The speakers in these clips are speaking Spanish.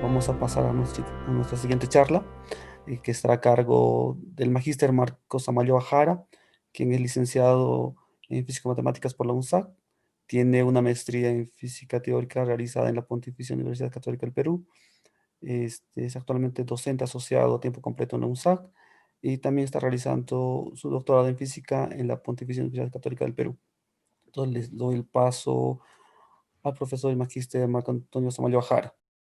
vamos a pasar a nuestra siguiente charla, que estará a cargo del magíster Marcos Amalio Jara, quien es licenciado en Físico-Matemáticas por la UNSAC. Tiene una maestría en Física Teórica realizada en la Pontificia Universidad Católica del Perú. Es actualmente docente asociado a tiempo completo en la UNSAC y también está realizando su doctorado en Física en la Pontificia Universidad Católica del Perú. Entonces les doy el paso al profesor y magíster Marco Antonio Samayo Jara.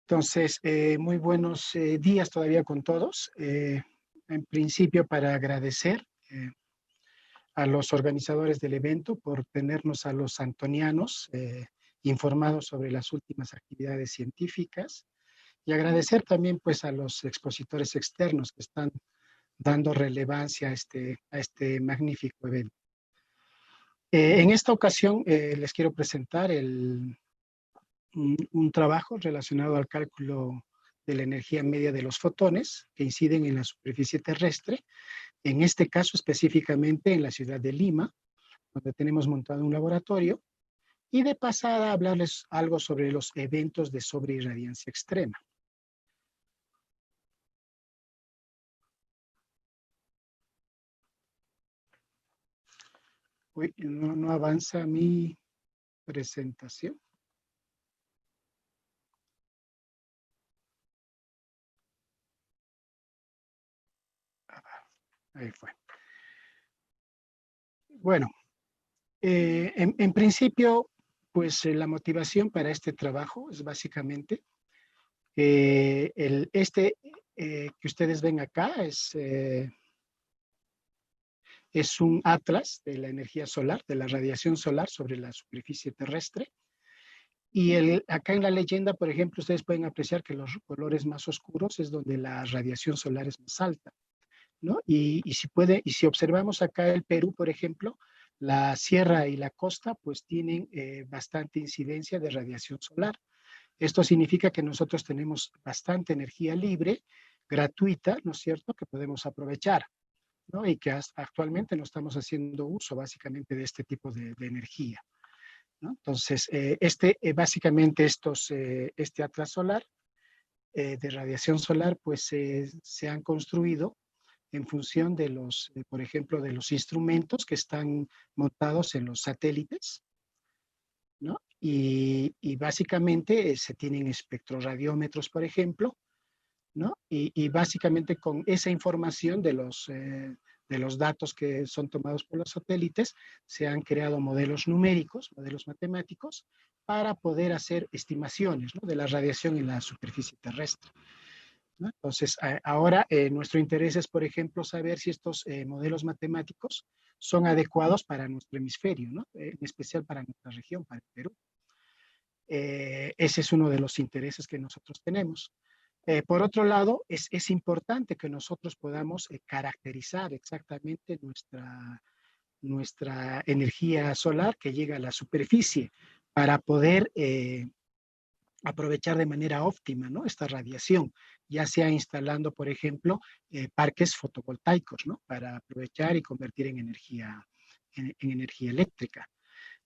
Entonces, muy buenos días todavía con todos. En principio, para agradecer a los organizadores del evento por tenernos a los antonianos informados sobre las últimas actividades científicas y agradecer también pues a los expositores externos que están dando relevancia a este magnífico evento. En esta ocasión les quiero presentar un trabajo relacionado al cálculo de la energía media de los fotones que inciden en la superficie terrestre, en este caso específicamente en la ciudad de Lima, donde tenemos montado un laboratorio, y de pasada hablarles algo sobre los eventos de sobreirradiancia extrema. Uy, no avanza mi presentación. Ahí fue. Bueno, en principio, pues la motivación para este trabajo es básicamente que ustedes ven acá es un atlas de la energía solar, de la radiación solar sobre la superficie terrestre. Y acá en la leyenda, por ejemplo, ustedes pueden apreciar que los colores más oscuros es donde la radiación solar es más alta, ¿no? Si observamos acá el Perú, por ejemplo, la sierra y la costa pues tienen bastante incidencia de radiación solar. Esto significa que nosotros tenemos bastante energía libre, gratuita, ¿no es cierto?, que podemos aprovechar, ¿no? Y que actualmente no estamos haciendo uso básicamente de este tipo de energía, ¿no? Entonces, básicamente este atlas solar de radiación solar, pues se han construido en función de por ejemplo, de los instrumentos que están montados en los satélites, ¿no? Y básicamente se tienen espectroradiómetros, por ejemplo, ¿no? Y básicamente con esa información de los datos que son tomados por los satélites, se han creado modelos numéricos, modelos matemáticos, para poder hacer estimaciones, ¿no?, de la radiación en la superficie terrestre, ¿no? Entonces, ahora nuestro interés es, por ejemplo, saber si estos modelos matemáticos son adecuados para nuestro hemisferio, ¿no? En especial para nuestra región, para el Perú. Ese es uno de los intereses que nosotros tenemos. Por otro lado, es importante que nosotros podamos caracterizar exactamente nuestra energía solar que llega a la superficie para poder aprovechar de manera óptima, ¿no?, esta radiación, ya sea instalando, por ejemplo, parques fotovoltaicos, ¿no?, para aprovechar y convertir en energía eléctrica,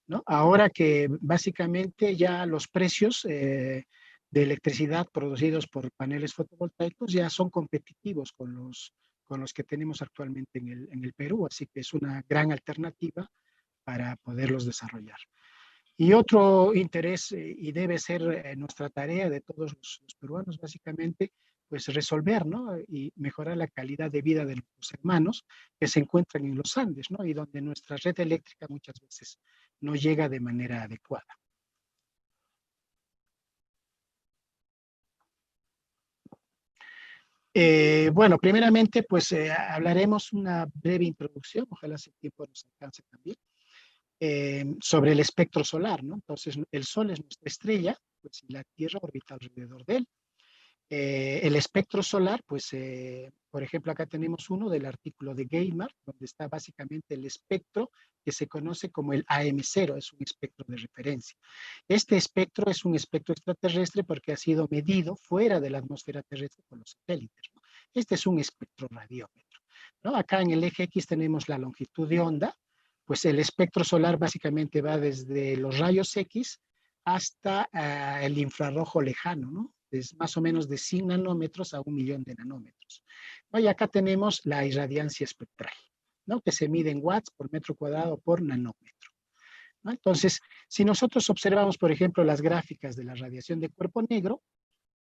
¿no? Ahora que básicamente ya los precios de electricidad producidos por paneles fotovoltaicos ya son competitivos con los que tenemos actualmente en el Perú, así que es una gran alternativa para poderlos desarrollar. Y otro interés, y debe ser nuestra tarea de todos los peruanos, básicamente, pues resolver, ¿no?, y mejorar la calidad de vida de los hermanos que se encuentran en los Andes, ¿no?, y donde nuestra red eléctrica muchas veces no llega de manera adecuada. Bueno, primeramente, pues hablaremos una breve introducción, ojalá ese tiempo nos alcance también, sobre el espectro solar, ¿no? Entonces, el Sol es nuestra estrella, pues, y la Tierra orbita alrededor de él. El espectro solar, pues, por ejemplo, acá tenemos uno del artículo de Gaimard, donde está básicamente el espectro que se conoce como el AM0, es un espectro de referencia. Este espectro es un espectro extraterrestre porque ha sido medido fuera de la atmósfera terrestre por los satélites, ¿no? Este es un espectroradiómetro, ¿no? Acá en el eje X tenemos la longitud de onda, pues el espectro solar básicamente va desde los rayos X hasta el infrarrojo lejano, ¿no?, más o menos de 100 nanómetros a 1 millón de nanómetros. ¿No? Y acá tenemos la irradiancia espectral, ¿no? Que se mide en watts por metro cuadrado por nanómetro. ¿No? Entonces, si nosotros observamos, por ejemplo, las gráficas de la radiación de cuerpo negro,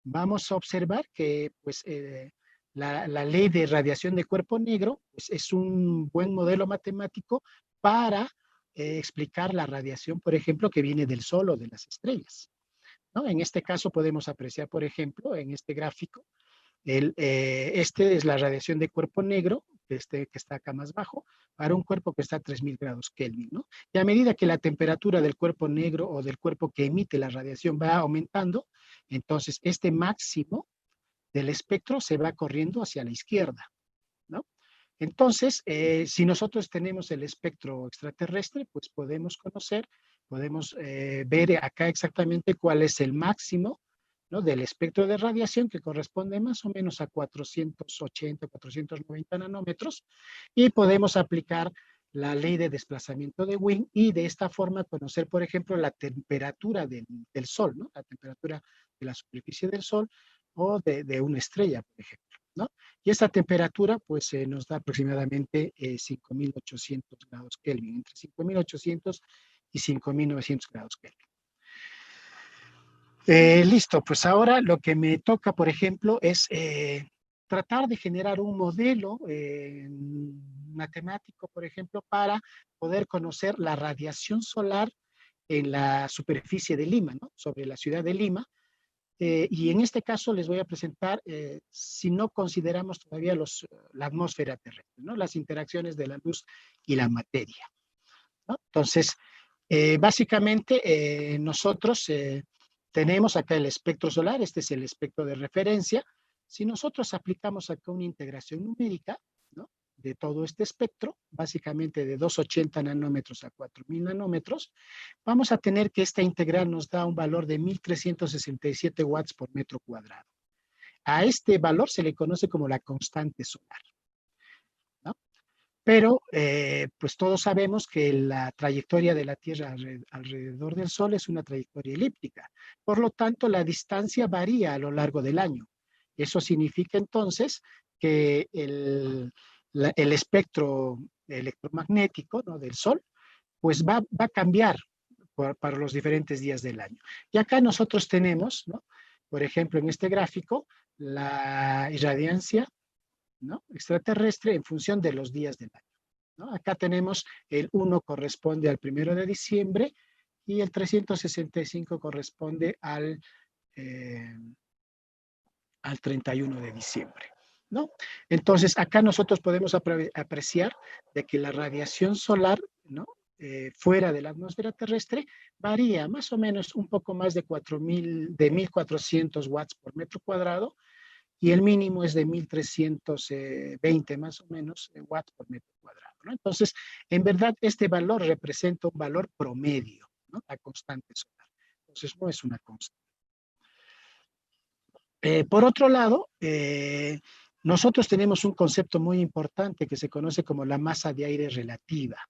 vamos a observar que pues, la ley de radiación de cuerpo negro pues, es un buen modelo matemático para explicar la radiación, por ejemplo, que viene del Sol o de las estrellas, ¿no? En este caso podemos apreciar, por ejemplo, en este gráfico, este es la radiación de cuerpo negro, que está acá más bajo, para un cuerpo que está a 3000 grados Kelvin, ¿no? Y a medida que la temperatura del cuerpo negro o del cuerpo que emite la radiación va aumentando, entonces este máximo del espectro se va corriendo hacia la izquierda, ¿no? Entonces, si nosotros tenemos el espectro extraterrestre, pues podemos conocer, podemos ver acá exactamente cuál es el máximo, ¿no? Del espectro de radiación, que corresponde más o menos a 480, 490 nanómetros, y podemos aplicar la ley de desplazamiento de Wien y de esta forma conocer, por ejemplo, la temperatura del Sol, ¿no? La temperatura de la superficie del Sol o de una estrella, por ejemplo, ¿no? Y esta temperatura, pues, nos da aproximadamente 5800 grados Kelvin, entre 5800 y 5900 grados Kelvin. Listo, pues ahora lo que me toca, por ejemplo, es tratar de generar un modelo matemático, por ejemplo, para poder conocer la radiación solar en la superficie de Lima, ¿no? Sobre la ciudad de Lima. Y en este caso les voy a presentar, si no consideramos todavía la atmósfera terrestre, ¿no? Las interacciones de la luz y la materia, ¿no? Entonces, básicamente, nosotros tenemos acá el espectro solar, este es el espectro de referencia. Si nosotros aplicamos acá una integración numérica, ¿no? De todo este espectro, básicamente de 280 nanómetros a 4000 nanómetros, vamos a tener que esta integral nos da un valor de 1367 watts por metro cuadrado. A este valor se le conoce como la constante solar, ¿no? Pero, pues todos sabemos que la trayectoria de la Tierra alrededor del Sol es una trayectoria elíptica. Por lo tanto, la distancia varía a lo largo del año. Eso significa entonces que el espectro electromagnético, ¿no? Del Sol, pues va a cambiar para los diferentes días del año. Y acá nosotros tenemos, ¿no? Por ejemplo, en este gráfico, la irradiancia, ¿no? Extraterrestre en función de los días del año, ¿no? Acá tenemos el 1 corresponde al 1 de diciembre y el 365 corresponde al 31 de diciembre, ¿no? Entonces, acá nosotros podemos apreciar de que la radiación solar, ¿no? Fuera de la atmósfera terrestre varía más o menos un poco más de 1400 watts por metro cuadrado, y el mínimo es de 1320 más o menos watts por metro cuadrado, ¿no? Entonces, en verdad, este valor representa un valor promedio, ¿no? La constante solar. Entonces, no es una constante. Por otro lado, nosotros tenemos un concepto muy importante que se conoce como la masa de aire relativa,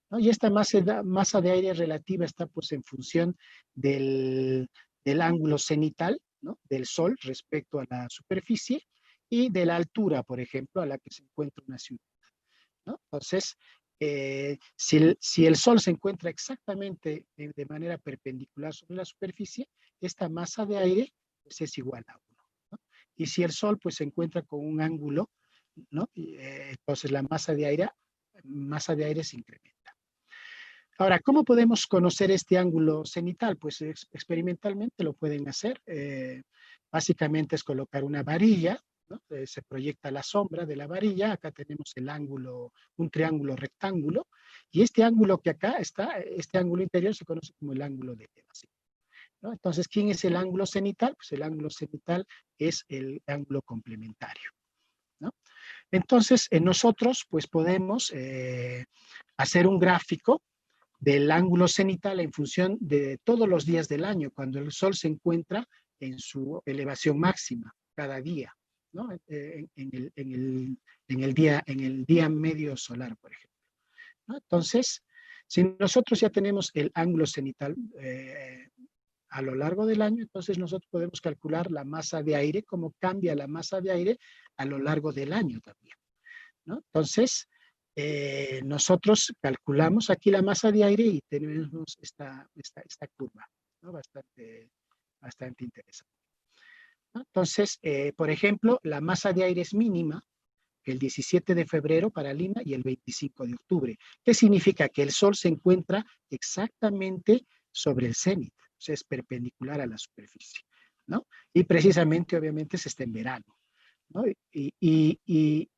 ¿no? Y esta masa de aire relativa está pues en función del ángulo cenital, ¿no? Del Sol respecto a la superficie y de la altura, por ejemplo, a la que se encuentra una ciudad, ¿no? Entonces, si el Sol se encuentra exactamente de manera perpendicular sobre la superficie, esta masa de aire pues, es igual a 1. ¿No? Y si el Sol pues, se encuentra con un ángulo, ¿no? Entonces la masa de aire se incrementa. Ahora, ¿cómo podemos conocer este ángulo cenital? Pues experimentalmente lo pueden hacer. Básicamente es colocar una varilla, ¿no? Se proyecta la sombra de la varilla. Acá tenemos el ángulo, un triángulo rectángulo. Y este ángulo que acá está, este ángulo interior se conoce como el ángulo de elevación, ¿no? Entonces, ¿quién es el ángulo cenital? Pues el ángulo cenital es el ángulo complementario, ¿no? Entonces, nosotros pues podemos hacer un gráfico del ángulo cenital en función de todos los días del año, cuando el Sol se encuentra en su elevación máxima cada día, ¿no? En el día medio solar, por ejemplo, ¿no? Entonces, si nosotros ya tenemos el ángulo cenital a lo largo del año, entonces nosotros podemos calcular la masa de aire, cómo cambia la masa de aire a lo largo del año también, ¿no? Entonces, nosotros calculamos aquí la masa de aire y tenemos esta curva, ¿no? Bastante interesante, ¿no? Entonces, por ejemplo, la masa de aire es mínima el 17 de febrero para Lima y el 25 de octubre. ¿Qué significa? Que el Sol se encuentra exactamente sobre el cenit, o sea, es perpendicular a la superficie, ¿no? Y precisamente, obviamente, se está en verano, ¿no? Y,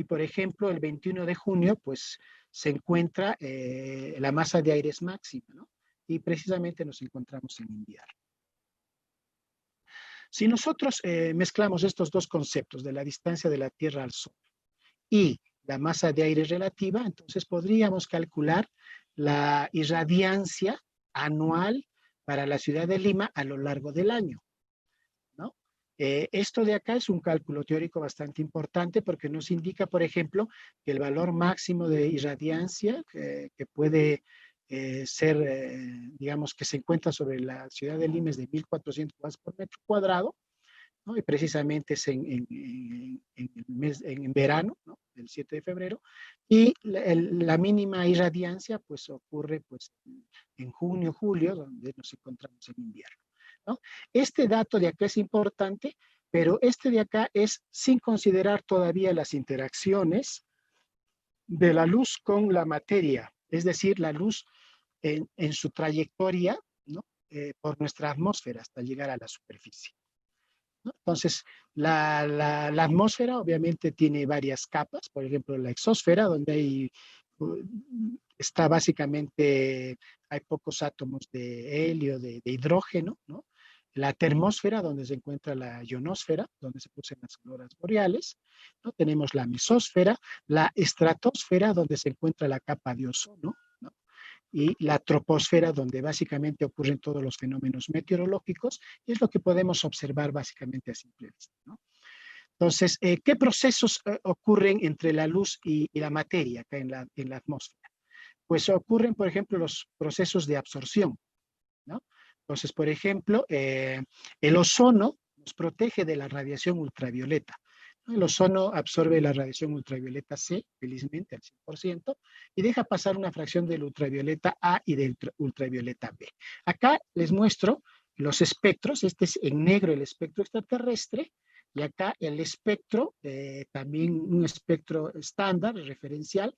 por ejemplo, el 21 de junio, pues, se encuentra, la masa de aire es máxima, ¿no? Y precisamente nos encontramos en invierno. Si nosotros mezclamos estos dos conceptos de la distancia de la Tierra al Sol y la masa de aire relativa, entonces podríamos calcular la irradiancia anual para la ciudad de Lima a lo largo del año, ¿no? Esto de acá es un cálculo teórico bastante importante porque nos indica, por ejemplo, que el valor máximo de irradiancia que puede ser, digamos, que se encuentra sobre la ciudad de Lima es de 1.400 watts por metro cuadrado, ¿no? Y precisamente es en verano, ¿no? El 7 de febrero, y la mínima irradiancia pues ocurre pues en junio, julio, donde nos encontramos en invierno, ¿no? Este dato de acá es importante, pero este de acá es sin considerar todavía las interacciones de la luz con la materia, es decir, la luz en su trayectoria, ¿no? Por nuestra atmósfera hasta llegar a la superficie, ¿no? Entonces, la atmósfera obviamente tiene varias capas, por ejemplo, la exósfera, donde está básicamente, hay pocos átomos de helio, de hidrógeno, ¿no? La termósfera, donde se encuentra la ionosfera, donde se producen las auroras boreales, ¿no? Tenemos la mesósfera, la estratosfera, donde se encuentra la capa de ozono, ¿no? Y la troposfera, donde básicamente ocurren todos los fenómenos meteorológicos, y es lo que podemos observar básicamente a simple vista, ¿no? Entonces, ¿qué procesos ocurren entre la luz y la materia acá en la atmósfera? Pues ocurren, por ejemplo, los procesos de absorción, ¿no? Entonces, por ejemplo, el ozono nos protege de la radiación ultravioleta. El ozono absorbe la radiación ultravioleta C, felizmente al 100%, y deja pasar una fracción del ultravioleta A y del ultravioleta B. Acá les muestro los espectros, este es en negro el espectro extraterrestre, y acá el espectro, también un espectro estándar, referencial,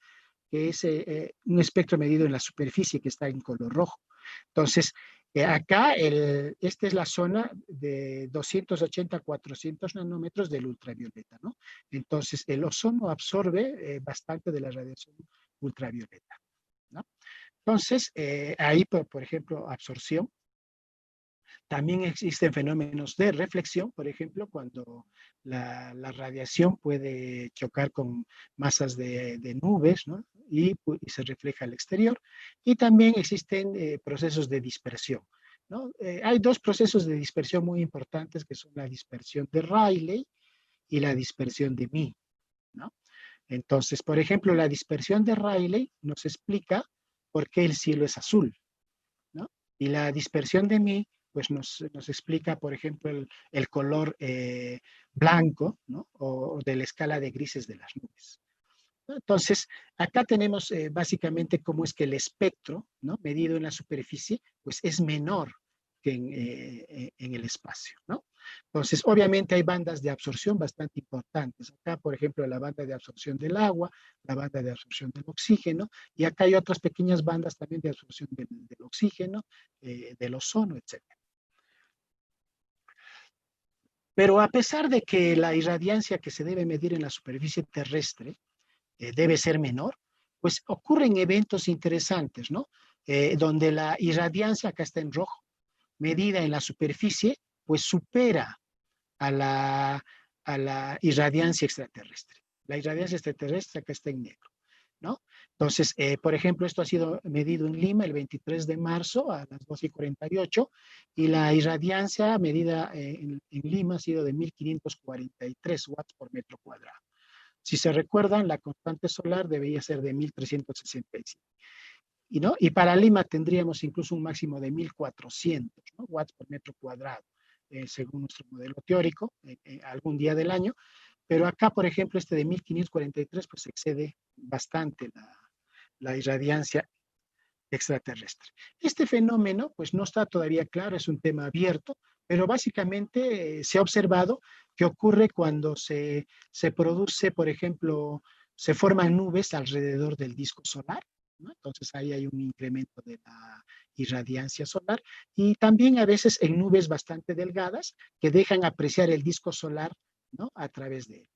que es un espectro medido en la superficie que está en color rojo. Entonces, acá, esta es la zona de 280 a 400 nanómetros del ultravioleta, ¿no? Entonces, el ozono absorbe bastante de la radiación ultravioleta, ¿no? Entonces, ahí, por ejemplo, absorción. También existen fenómenos de reflexión, por ejemplo, cuando la radiación puede chocar con masas de nubes, ¿no? Y se refleja al exterior. Y también existen procesos de dispersión, ¿no? Hay dos procesos de dispersión muy importantes que son la dispersión de Rayleigh y la dispersión de Mie, ¿no? Entonces, por ejemplo, la dispersión de Rayleigh nos explica por qué el cielo es azul, ¿no? Y la dispersión de Mie pues nos explica, por ejemplo, el color blanco, ¿no? O de la escala de grises de las nubes. Entonces, acá tenemos básicamente cómo es que el espectro, ¿no? Medido en la superficie, pues es menor que en el espacio, ¿no? Entonces, obviamente hay bandas de absorción bastante importantes. Acá, por ejemplo, la banda de absorción del agua, la banda de absorción del oxígeno, y acá hay otras pequeñas bandas también de absorción del oxígeno, del ozono, etc. Pero a pesar de que la irradiancia que se debe medir en la superficie terrestre debe ser menor, pues ocurren eventos interesantes, ¿no? Donde la irradiancia, acá está en rojo, medida en la superficie, pues supera a la irradiancia extraterrestre. La irradiancia extraterrestre acá está en negro, ¿no? Entonces, por ejemplo, esto ha sido medido en Lima el 23 de marzo a las 12:48 y la irradiancia medida en Lima ha sido de 1.543 watts por metro cuadrado. Si se recuerdan, la constante solar debería ser de 1.365. Y para Lima tendríamos incluso un máximo de 1400, ¿no? Watts por metro cuadrado, según nuestro modelo teórico, algún día del año. Pero acá, por ejemplo, este de 1543, pues excede bastante la irradiancia extraterrestre. Este fenómeno, pues no está todavía claro, es un tema abierto, pero básicamente se ha observado que ocurre cuando se produce, por ejemplo, se forman nubes alrededor del disco solar, ¿no? Entonces ahí hay un incremento de la irradiancia solar y también a veces en nubes bastante delgadas que dejan apreciar el disco solar, ¿no? A través de él,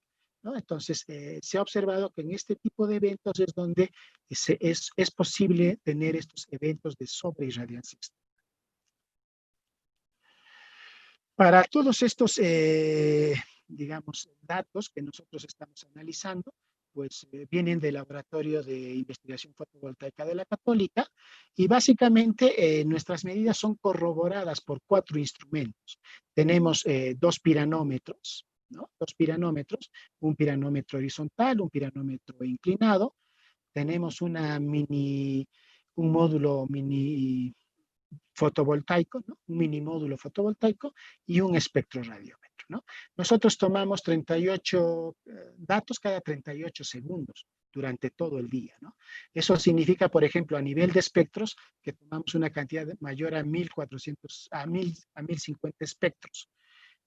¿no? Entonces, se ha observado que en este tipo de eventos es donde es posible tener estos eventos de sobreirradiancia. Para todos estos, digamos, datos que nosotros estamos analizando, pues vienen del Laboratorio de Investigación Fotovoltaica de la Católica y básicamente nuestras medidas son corroboradas por 4 instrumentos. Tenemos 2 piranómetros, ¿no? 2 piranómetros, un piranómetro horizontal, un piranómetro inclinado. Tenemos un módulo mini fotovoltaico, ¿no? Un mini módulo fotovoltaico y un espectroradiómetro, ¿no? Nosotros tomamos 38 datos cada 38 segundos durante todo el día, ¿no? Eso significa, por ejemplo, a nivel de espectros, que tomamos una cantidad mayor a 1400, a 1050 espectros,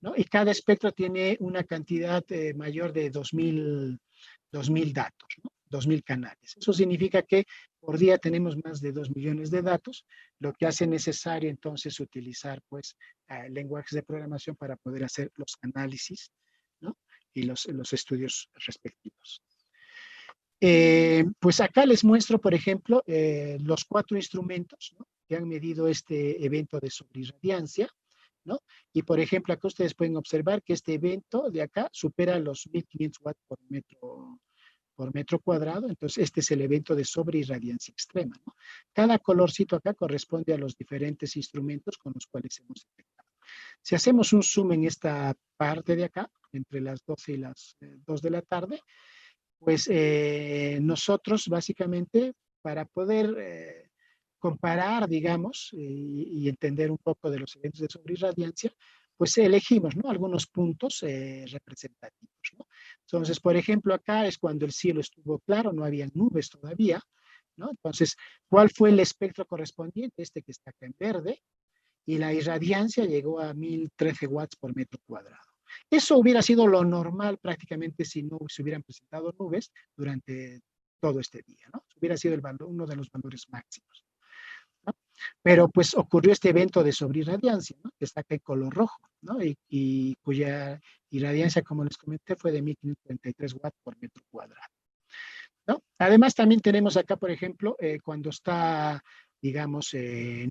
¿no? Y cada espectro tiene una cantidad mayor de 2000 datos, ¿no? 2000 canales. Eso significa que por día tenemos más de 2 millones de datos, lo que hace necesario entonces utilizar pues lenguajes de programación para poder hacer los análisis, ¿no? Y los estudios respectivos. Pues acá les muestro, por ejemplo, los 4 instrumentos, ¿no? Que han medido este evento de sobreirradiancia, ¿no? Y por ejemplo, acá ustedes pueden observar que este evento de acá supera los 1500 watts por metro cuadrado, entonces este es el evento de sobreirradiancia extrema, ¿no? Cada colorcito acá corresponde a los diferentes instrumentos con los cuales hemos detectado. Si hacemos un zoom en esta parte de acá, entre las 12 y las 2 de la tarde, pues nosotros básicamente para poder comparar, digamos, y entender un poco de los eventos de sobreirradiancia, pues elegimos, ¿no? Algunos puntos representativos, ¿no? Entonces, por ejemplo, acá es cuando el cielo estuvo claro, no había nubes todavía, ¿no? Entonces, ¿cuál fue el espectro correspondiente? Este que está acá en verde, y la irradiancia llegó a 1013 watts por metro cuadrado. Eso hubiera sido lo normal prácticamente si no se hubieran presentado nubes durante todo este día, ¿no? Hubiera sido uno de los valores máximos, ¿no? Pero pues ocurrió este evento de sobreirradiancia, ¿no? Que está acá en color rojo, ¿no? Y cuya irradiancia, como les comenté, fue de 1533 watts por metro cuadrado, ¿no? Además, también tenemos acá, por ejemplo, cuando está, digamos,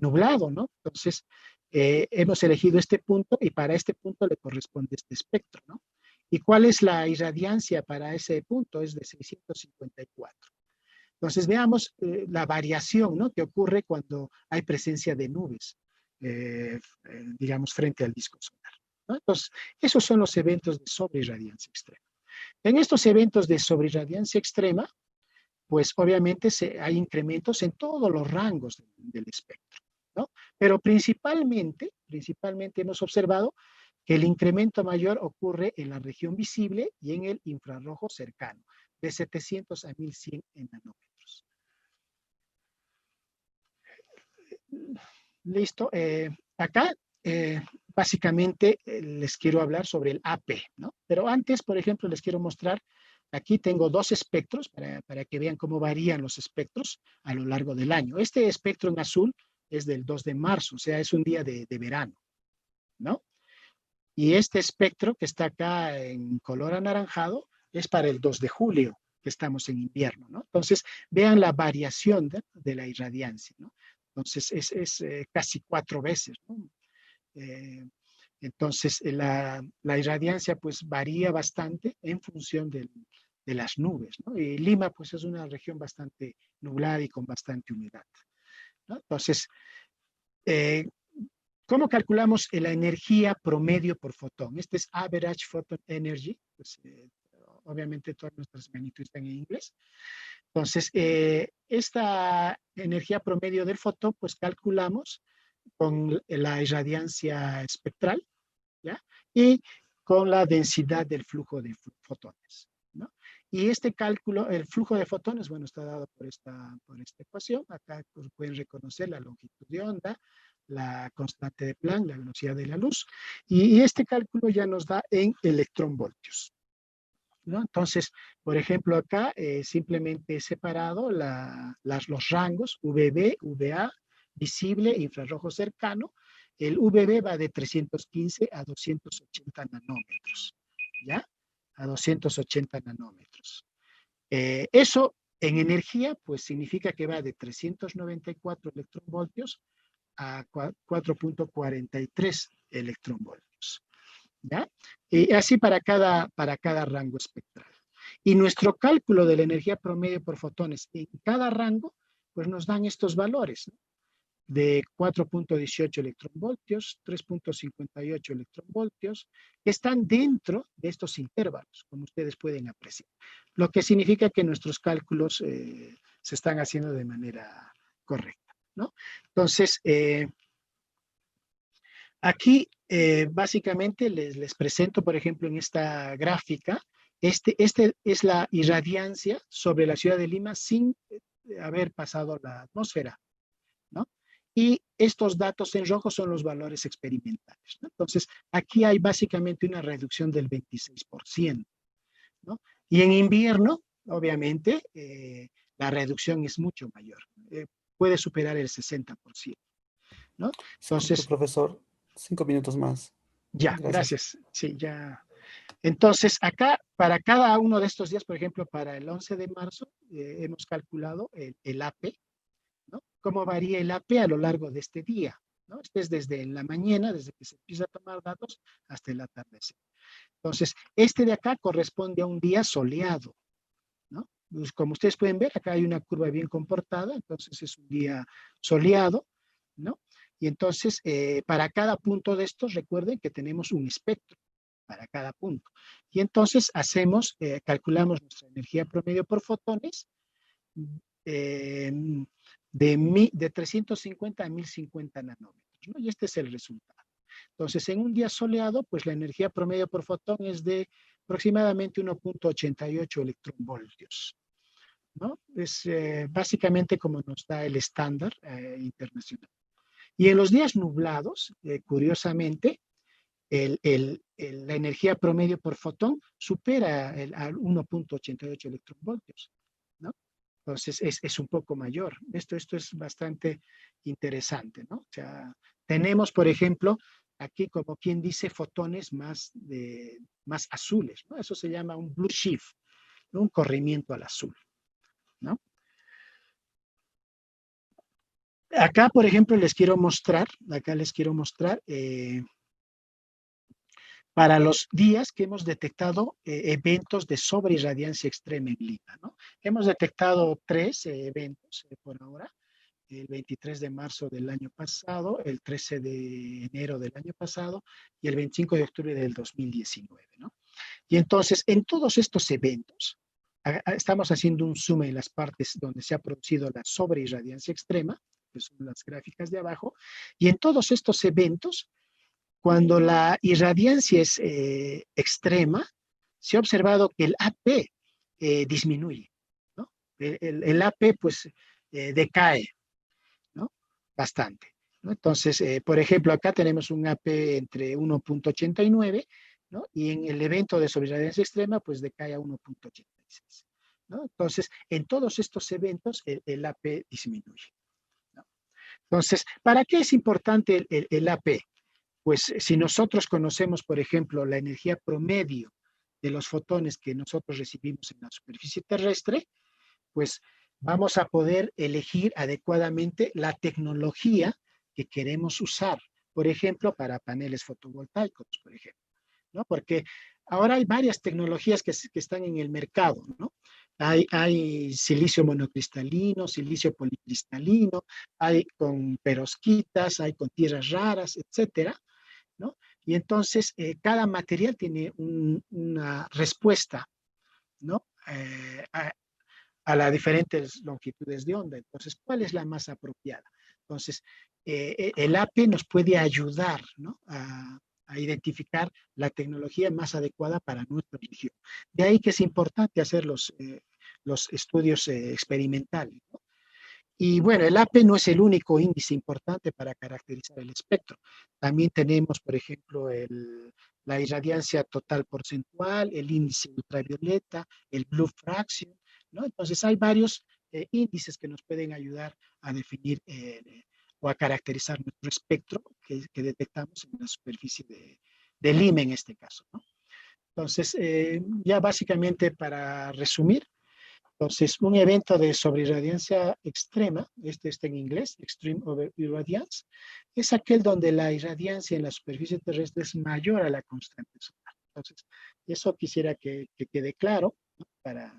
nublado, ¿no? Entonces, hemos elegido este punto y para este punto le corresponde este espectro, ¿no? ¿Y cuál es la irradiancia para ese punto? Es de 654. Entonces, veamos la variación, ¿no? Que ocurre cuando hay presencia de nubes, digamos, frente al disco solar, ¿no? Entonces, esos son los eventos de sobreirradiancia extrema. En estos eventos de sobreirradiancia extrema, pues obviamente hay incrementos en todos los rangos del espectro, ¿no? Pero principalmente hemos observado que el incremento mayor ocurre en la región visible y en el infrarrojo cercano, de 700 a 1100 en nanómetros. Listo. Acá, básicamente, les quiero hablar sobre el AP, ¿no? Pero antes, por ejemplo, les quiero mostrar, aquí tengo 2 espectros para que vean cómo varían los espectros a lo largo del año. Este espectro en azul es del 2 de marzo, o sea, es un día de verano, ¿no? Y este espectro que está acá en color anaranjado es para el 2 de julio, que estamos en invierno, ¿no? Entonces, vean la variación de la irradiancia, ¿no? Entonces, es casi 4 veces, ¿no? Eh, entonces, la irradiancia pues varía bastante en función de las nubes, ¿no? Y Lima pues es una región bastante nublada y con bastante humedad, ¿no? Entonces, eh, ¿cómo calculamos la energía promedio por fotón? Este es Average Photon Energy, pues, obviamente todas nuestras magnitudes están en inglés. Entonces, esta energía promedio del fotón, pues calculamos con la irradiancia espectral, ¿ya? Y con la densidad del flujo de fotones, ¿no? Y este cálculo, el flujo de fotones, bueno, está dado por esta ecuación. Acá pues, pueden reconocer la longitud de onda, la constante de Planck, la velocidad de la luz, y este cálculo ya nos da en electronvoltios, ¿no? Entonces, por ejemplo, acá simplemente he separado los rangos VB, VA, visible, infrarrojo cercano. El VB va de 315 a 280 nanómetros, ¿ya? A 280 nanómetros. Eso en energía, pues significa que va de 394 electronvoltios a 4.43 electronvoltios. ¿Ya? Y así para cada rango espectral. Y nuestro cálculo de la energía promedio por fotones en cada rango, pues nos dan estos valores, ¿no? De 4.18 electronvoltios, 3.58 electronvoltios, que están dentro de estos intervalos, como ustedes pueden apreciar. Lo que significa que nuestros cálculos se están haciendo de manera correcta, ¿no? Entonces, aquí básicamente les presento, por ejemplo, en esta gráfica, este es la irradiancia sobre la ciudad de Lima sin haber pasado la atmósfera, ¿no? Y estos datos en rojo son los valores experimentales, ¿no? Entonces, aquí hay básicamente una reducción del 26%, ¿no? Y en invierno, obviamente, la reducción es mucho mayor, puede superar el 60%, ¿no? Disculpe, Entonces, profesor, 5 minutos más. ya, Gracias. gracias. Sí, ya. Entonces, acá, para cada uno de estos días, por ejemplo, para el 11 de marzo, hemos calculado el AP, ¿no? Cómo varía el AP a lo largo de este día, ¿no? Este es desde la mañana, desde que se empieza a tomar datos, hasta el atardecer. Entonces, este de acá corresponde a un día soleado, ¿no? Pues como ustedes pueden ver, acá hay una curva bien comportada, entonces es un día soleado, ¿no? Y entonces, para cada punto de estos, recuerden que tenemos un espectro para cada punto. Y entonces calculamos nuestra energía promedio por fotones eh, de 350 a 1050 nanómetros, ¿no? Y este es el resultado. Entonces, en un día soleado, pues la energía promedio por fotón es de aproximadamente 1.88 electronvoltios, ¿no? Es básicamente como nos da el estándar internacional. Y en los días nublados, curiosamente, la energía promedio por fotón supera al 1.88 electronvoltios, ¿no? Entonces es un poco mayor. Esto es bastante interesante, ¿no? O sea, tenemos, por ejemplo, aquí como quien dice fotones más azules, ¿no? Eso se llama un blue shift, ¿no? Un corrimiento al azul, ¿no? Acá, por ejemplo, acá les quiero mostrar para los días que hemos detectado eventos de sobreirradiancia extrema en Lima, ¿no? Hemos detectado 3 eventos por ahora, el 23 de marzo del año pasado, el 13 de enero del año pasado y el 25 de octubre del 2019, ¿no? Y entonces, en todos estos eventos, estamos haciendo un zoom en las partes donde se ha producido la sobreirradiancia extrema, que son las gráficas de abajo, y en todos estos eventos, cuando la irradiancia es extrema, se ha observado que el AP disminuye, ¿no? El AP pues decae, ¿no? Bastante, ¿no? Entonces, por ejemplo, acá tenemos un AP entre 1.89, ¿no? Y en el evento de sobreirradiancia extrema pues decae a 1.86, ¿no? Entonces, en todos estos eventos el AP disminuye, ¿no? Entonces, ¿para qué es importante el AP? Pues si nosotros conocemos, por ejemplo, la energía promedio de los fotones que nosotros recibimos en la superficie terrestre, pues vamos a poder elegir adecuadamente la tecnología que queremos usar, por ejemplo, para paneles fotovoltaicos, por ejemplo, ¿no? Porque ahora hay varias tecnologías que están en el mercado, ¿no? Hay silicio monocristalino, silicio policristalino, hay con perovskitas, hay con tierras raras, etcétera, ¿no? Y entonces cada material tiene una respuesta, ¿no? a las diferentes longitudes de onda. Entonces, ¿cuál es la más apropiada? Entonces, el APE nos puede ayudar, ¿no?, a identificar la tecnología más adecuada para nuestra región. De ahí que es importante hacer los estudios experimentales, ¿no? Y bueno, el APE no es el único índice importante para caracterizar el espectro. También tenemos, por ejemplo, la irradiancia total porcentual, el índice ultravioleta, el blue fraction, ¿no? Entonces hay varios índices que nos pueden ayudar a definir o a caracterizar nuestro espectro que detectamos en la superficie del IME en este caso, ¿no? Entonces, ya básicamente para resumir, entonces, un evento de sobreirradiancia extrema, este está en inglés, Extreme Over Irradiance, es aquel donde la irradiancia en la superficie terrestre es mayor a la constante solar. Entonces, eso quisiera que quede claro, ¿no?, para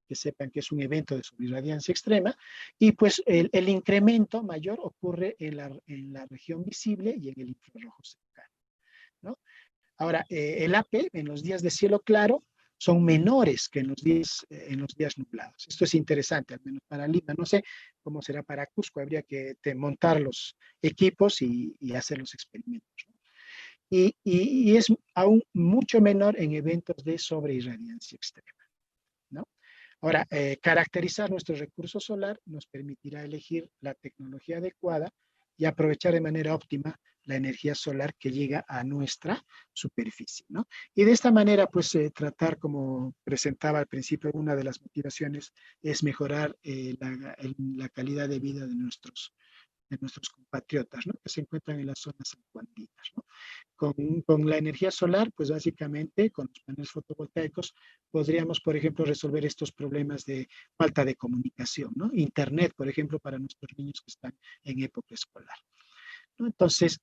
que sepan que es un evento de sobreirradiancia extrema, y pues el incremento mayor ocurre en la región visible y en el infrarrojo cercano, ¿no? Ahora, el AP en los días de cielo claro son menores que en los días nublados. Esto es interesante, al menos para Lima. No sé cómo será para Cusco, habría que montar los equipos y hacer los experimentos, ¿no? Y es aún mucho menor en eventos de sobreirradiancia extrema, ¿no? Ahora, caracterizar nuestro recurso solar nos permitirá elegir la tecnología adecuada y aprovechar de manera óptima la energía solar que llega a nuestra superficie, ¿no? Y de esta manera, pues, tratar, como presentaba al principio, una de las motivaciones es mejorar la calidad de vida de nuestros compatriotas, ¿no?, que se encuentran en las zonas subcuandinas, ¿no? Con la energía solar, pues básicamente con los paneles fotovoltaicos podríamos, por ejemplo, resolver estos problemas de falta de comunicación, ¿no? Internet, por ejemplo, para nuestros niños que están en época escolar, ¿no? Entonces,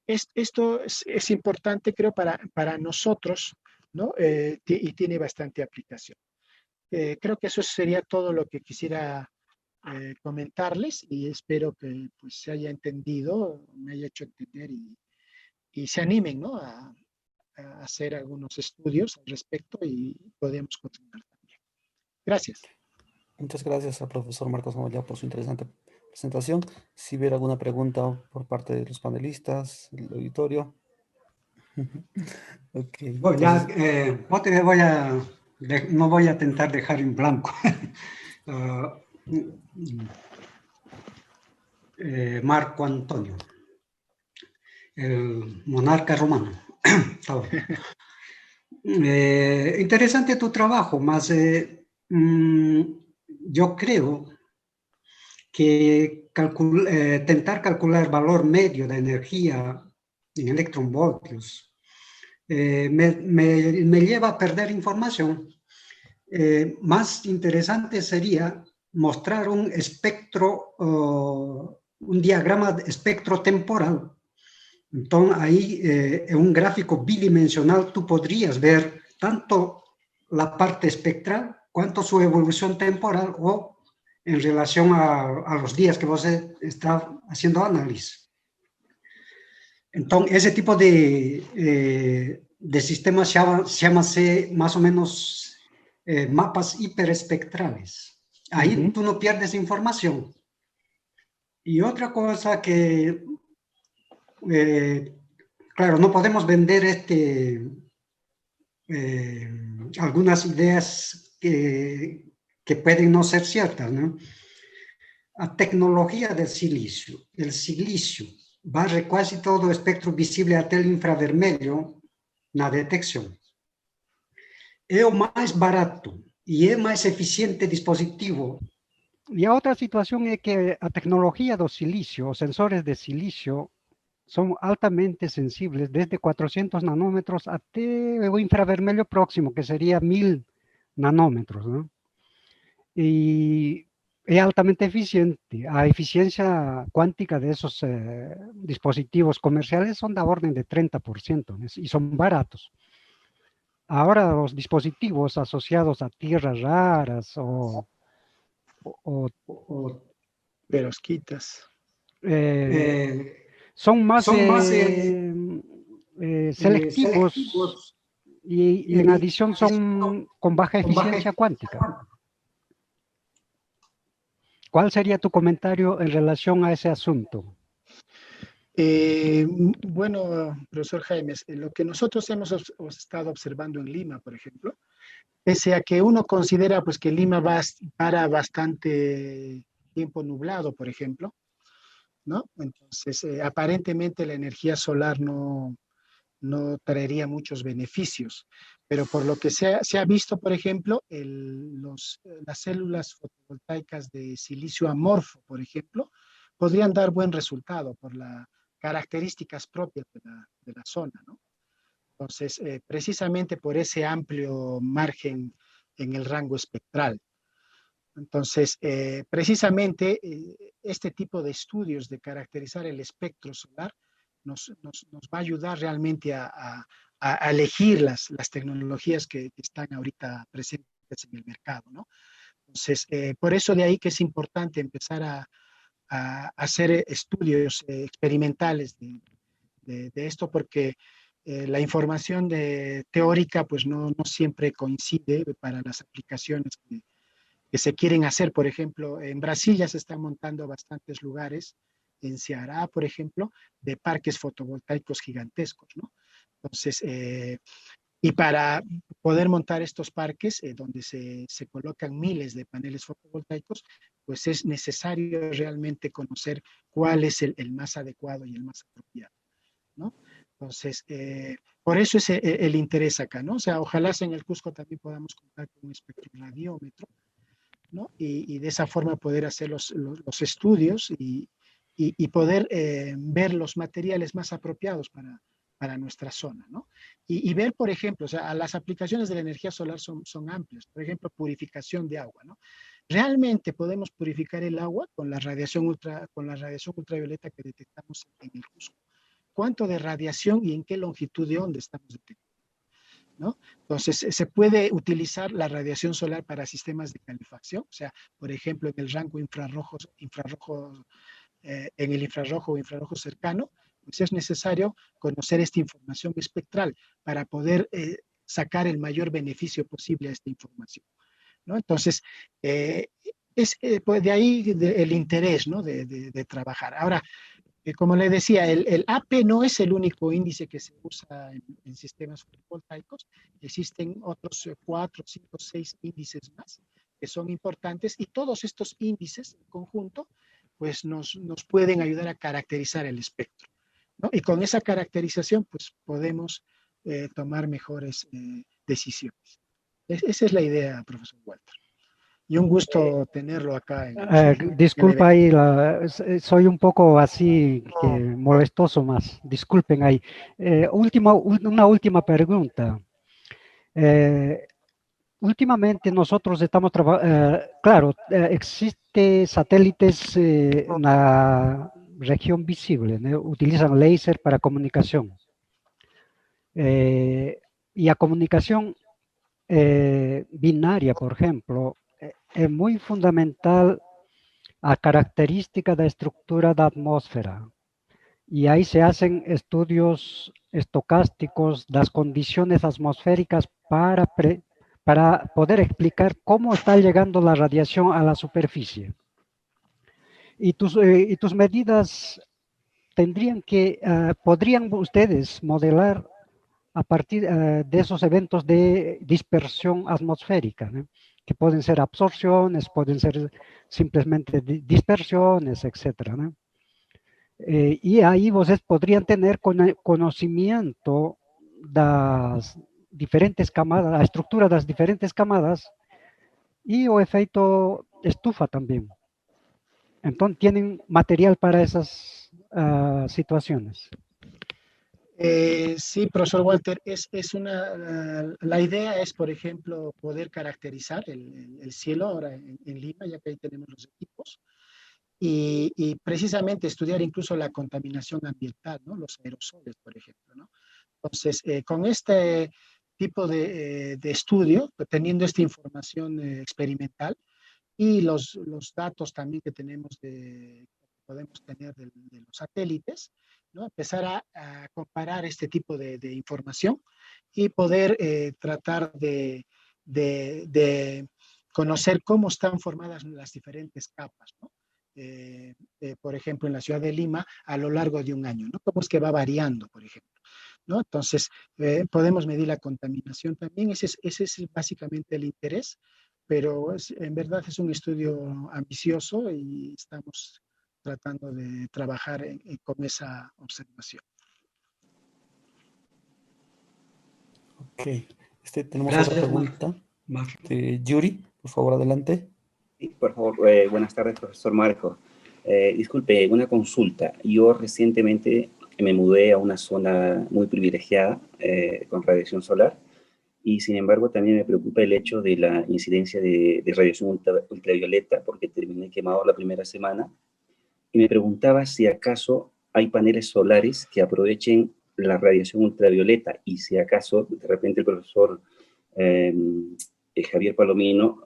esto es importante, creo, para nosotros, ¿no? Y tiene bastante aplicación. Creo que eso sería todo lo que quisiera comentarles, y espero que pues, se haya entendido, me haya hecho entender, y se animen, ¿no?, a hacer algunos estudios al respecto y podemos continuar también. Gracias. Muchas gracias al profesor Marcos Amaya por su interesante presentación. Si hubiera alguna pregunta por parte de los panelistas, el auditorio. Ok, Bueno, ya entonces, no te voy a, no voy a intentar dejar en blanco. Ah, Marco Antonio, el monarca romano. Interesante tu trabajo, más yo creo que tentar calcular el valor medio de energía en electronvoltios me lleva a perder información. Más interesante sería mostrar un espectro, un diagrama de espectro temporal. Entonces, ahí en un gráfico bidimensional tú podrías ver tanto la parte espectral cuanto su evolución temporal o en relación a los días que vos está haciendo análisis. Entonces, ese tipo de sistemas se llama más o menos mapas hiperespectrales. Ahí tú no pierdes información. Y otra cosa que, claro, no podemos vender algunas ideas que pueden no ser ciertas, ¿no? La tecnología del silicio. El silicio varre quase todo o espectro visible até o infravermelho na detecção. É o mais barato e é mais eficiente dispositivo. Y otra situación es que la tecnología de silicio, o sensores de silicio, son altamente sensibles, desde 400 nanómetros hasta el infravermelho próximo, que sería 1000 nanómetros, ¿no? Y es altamente eficiente. La eficiencia cuántica de esos dispositivos comerciales son de orden de 30%, ¿no?, y son baratos. Ahora los dispositivos asociados a tierras raras o Perosquitas. son más selectivos selectivos y en adición son con baja eficiencia cuántica. ¿Cuál sería tu comentario en relación a ese asunto? Bueno, profesor Jaimes, lo que nosotros hemos estado observando en Lima, por ejemplo, pese a que uno considera pues, que Lima va para bastante tiempo nublado, por ejemplo, ¿no? Entonces, aparentemente la energía solar no traería muchos beneficios, pero por lo que se ha visto, por ejemplo, las células fotovoltaicas de silicio amorfo, por ejemplo, podrían dar buen resultado por las características propias de la zona, ¿no? Entonces, precisamente por ese amplio margen en el rango espectral. Entonces, precisamente este tipo de estudios de caracterizar el espectro solar nos va a ayudar realmente a elegir las tecnologías que están ahorita presentes en el mercado, ¿no? Entonces, por eso de ahí que es importante empezar a hacer estudios experimentales de esto, porque la información teórica pues no siempre coincide para las aplicaciones que se quieren hacer. Por ejemplo, en Brasil ya se están montando bastantes lugares, en Ceará, por ejemplo, de parques fotovoltaicos gigantescos, ¿no? Entonces, y para poder montar estos parques donde se colocan miles de paneles fotovoltaicos, pues es necesario realmente conocer cuál es el más adecuado y el más apropiado, ¿no? Entonces, por eso es el interés acá, ¿no? O sea, ojalá en el Cusco también podamos contar con un espectroradiómetro, ¿no? Y de esa forma poder hacer los estudios y poder ver los materiales más apropiados para nuestra zona, ¿no? Y ver, por ejemplo, o sea, las aplicaciones de la energía solar son amplias. Por ejemplo, purificación de agua, ¿no? ¿Realmente podemos purificar el agua con la radiación ultravioleta que detectamos en el Cusco? ¿Cuánto de radiación y en qué longitud de onda estamos detectando? ¿No? Entonces, se puede utilizar la radiación solar para sistemas de calefacción, o sea, por ejemplo, en el rango en el infrarrojo o infrarrojo cercano, pues es necesario conocer esta información espectral para poder sacar el mayor beneficio posible a esta información, ¿no? Entonces, pues de ahí el interés, ¿no? de trabajar. Ahora, como le decía, el AP no es el único índice que se usa en sistemas fotovoltaicos. Existen otros 4, 5, 6 índices más que son importantes y todos estos índices en conjunto pues nos pueden ayudar a caracterizar el espectro, ¿no? Y con esa caracterización pues podemos tomar mejores decisiones. Esa es la idea, profesor Walter. Y un gusto tenerlo acá en el Disculpa evento. ahí, soy un poco así que molestoso más. Disculpen ahí. Una última pregunta. Eh, Últimamente nosotros estamos trabajando, claro, existe satélites en la región visible, ¿no? Utilizan láser para comunicación. Y a comunicación binaria, por ejemplo, es muy fundamental a característica da estructura da atmósfera. Y ahí se hacen estudios estocásticos das condiciones atmosféricas para poder explicar cómo está llegando la radiación a la superficie. Y tus medidas podrían ustedes modelar a partir de esos eventos de dispersión atmosférica, ¿no? Que pueden ser absorciones, pueden ser simplemente dispersiones, etcétera, ¿no? Y ahí ustedes podrían tener conocimiento das diferentes camadas, a estructura das diferentes camadas y o efecto estufa también. Entonces, tienen material para esas situaciones. Sí, profesor Walter, la idea es, por ejemplo, poder caracterizar el cielo ahora en Lima, ya que ahí tenemos los equipos, y precisamente estudiar incluso la contaminación ambiental, ¿no? Los aerosoles, por ejemplo, ¿no? Entonces, con este tipo de estudio, teniendo esta información experimental y los datos también que podemos tener de los satélites, ¿no? Empezar a comparar este tipo de información y poder tratar de conocer cómo están formadas las diferentes capas, ¿no? Por ejemplo, en la ciudad de Lima, a lo largo de un año, ¿no? Cómo es que va variando, por ejemplo, ¿no? Entonces, podemos medir la contaminación también. Ese es básicamente el interés, pero en verdad es un estudio ambicioso y estamos tratando de trabajar con esa observación. Ok. Tenemos otra Gracias, pregunta Marco. de Yuri. Por favor, adelante. Sí, por favor, buenas tardes, profesor Marco. Disculpe, una consulta. Yo recientemente me mudé a una zona muy privilegiada con radiación solar y sin embargo también me preocupa el hecho de la incidencia de radiación ultravioleta porque terminé quemado la primera semana y me preguntaba si acaso hay paneles solares que aprovechen la radiación ultravioleta y si acaso de repente el profesor eh, Javier Palomino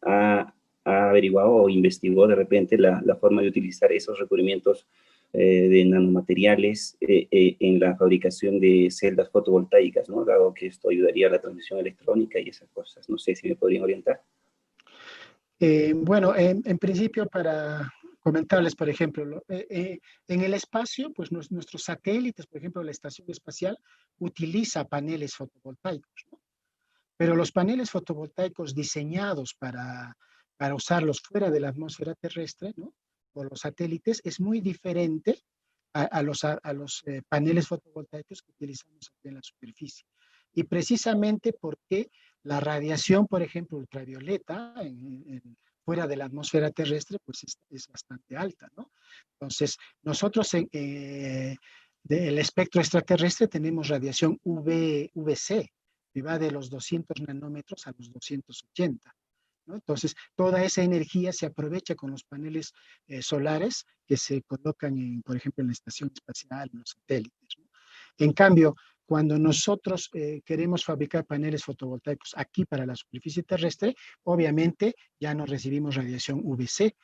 ha averiguado o investigó de repente la forma de utilizar esos recubrimientos de nanomateriales en la fabricación de celdas fotovoltaicas, ¿no? Dado que esto ayudaría a la transmisión electrónica y esas cosas. No sé si me podrían orientar. Bueno, en principio para comentarles, por ejemplo, en el espacio, pues nuestros satélites, por ejemplo, la estación espacial utiliza paneles fotovoltaicos, ¿no? Pero los paneles fotovoltaicos diseñados para usarlos fuera de la atmósfera terrestre, ¿no? Por los satélites, es muy diferente a los paneles fotovoltaicos que utilizamos aquí en la superficie. Y precisamente porque la radiación, por ejemplo, ultravioleta, fuera de la atmósfera terrestre, pues es bastante alta, ¿no? Entonces, nosotros del espectro extraterrestre tenemos radiación VC, que va de los 200 nanómetros a los 280. ¿No? Entonces, toda esa energía se aprovecha con los paneles solares que se colocan, por ejemplo, en la estación espacial, en los satélites, ¿no? En cambio, cuando nosotros queremos fabricar paneles fotovoltaicos aquí para la superficie terrestre, obviamente ya no recibimos radiación UVC,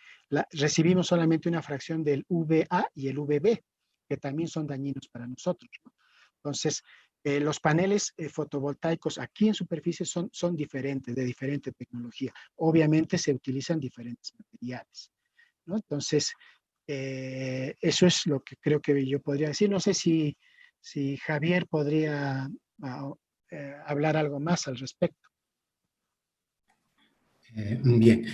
recibimos solamente una fracción del UVA y el UVB, que también son dañinos para nosotros, ¿no? Entonces, los paneles fotovoltaicos aquí en superficie son diferentes, de diferente tecnología. Obviamente se utilizan diferentes materiales, ¿no? Entonces, eso es lo que creo que yo podría decir. No sé si Javier podría hablar algo más al respecto. Bien,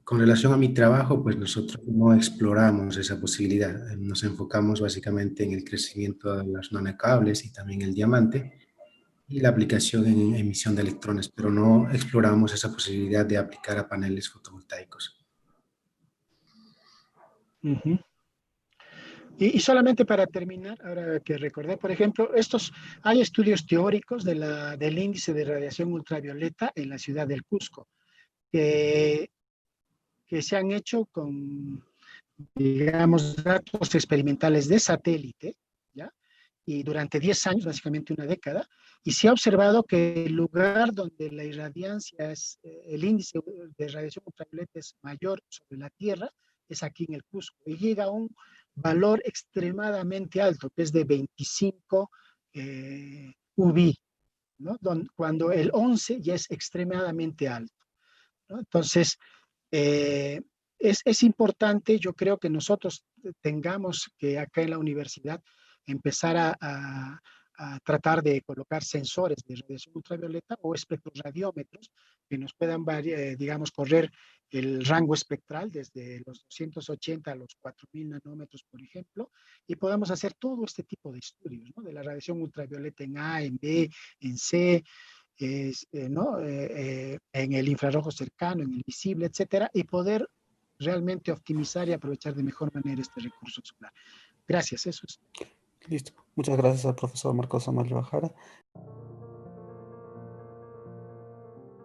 con relación a mi trabajo, pues nosotros no exploramos esa posibilidad. Nos enfocamos básicamente en el crecimiento de los nanocables y también el diamante y la aplicación en emisión de electrones, pero no exploramos esa posibilidad de aplicar a paneles fotovoltaicos. Uh-huh. Y solamente para terminar, ahora que recordé, por ejemplo, hay estudios teóricos del índice de radiación ultravioleta en la ciudad del Cusco, que se han hecho con, digamos, datos experimentales de satélite, ¿ya? Y durante 10 años, básicamente una década, y se ha observado que el lugar donde la irradiancia el índice de radiación ultravioleta es mayor sobre la Tierra, es aquí en el Cusco, y llega a un valor extremadamente alto, que es de 25 UV, ¿no? Cuando el 11 ya es extremadamente alto, ¿no? Entonces, es importante, yo creo que nosotros tengamos que acá en la universidad empezar a tratar de colocar sensores de radiación ultravioleta o espectroradiómetros que nos puedan, digamos, correr el rango espectral desde los 280 a los 4000 nanómetros, por ejemplo, y podamos hacer todo este tipo de estudios, ¿no? De la radiación ultravioleta en A, en B, en C, ¿no? En el infrarrojo cercano, en el visible, etcétera, y poder realmente optimizar y aprovechar de mejor manera este recurso solar. Gracias, eso es. Listo. Muchas gracias al profesor Marcos Amalio Bajara.